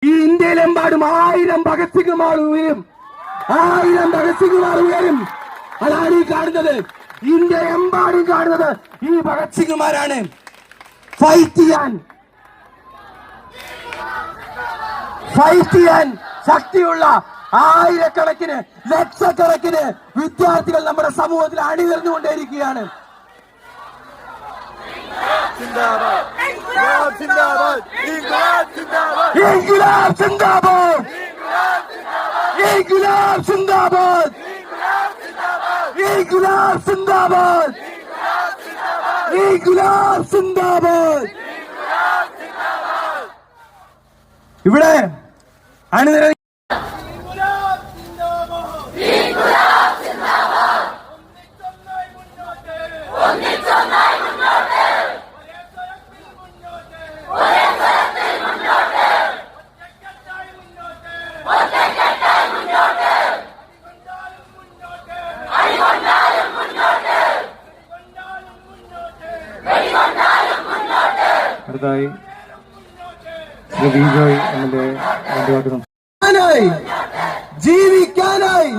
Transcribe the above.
ഈ ഇന്ത്യയിലെമ്പാടും 1000 ഭഗത് സിംഗുമാർ ഉയരും. 1000 ഭഗത് സിംഗുമാർ ഉയരും. അതാണ് ഈ കാണുന്നത്. ഇന്ത്യ എമ്പാടും കാണുന്നത് ഈ ഭഗത് സിംഗുമാരാണ്. ഫൈറ്റ് ചെയ്യാൻ ശക്തിയുള്ള ആയിരക്കണക്കിന് ലക്ഷക്കണക്കിന് വിദ്യാർത്ഥികൾ നമ്മുടെ സമൂഹത്തിൽ അണിനിരന്നുകൊണ്ടേയിരിക്കുകയാണ്. ഇവിടെ അണിനിര അടുത്തായി ശ്രീ വിജോയ് എമ്മിന്റെ ജീവിക്കാനായി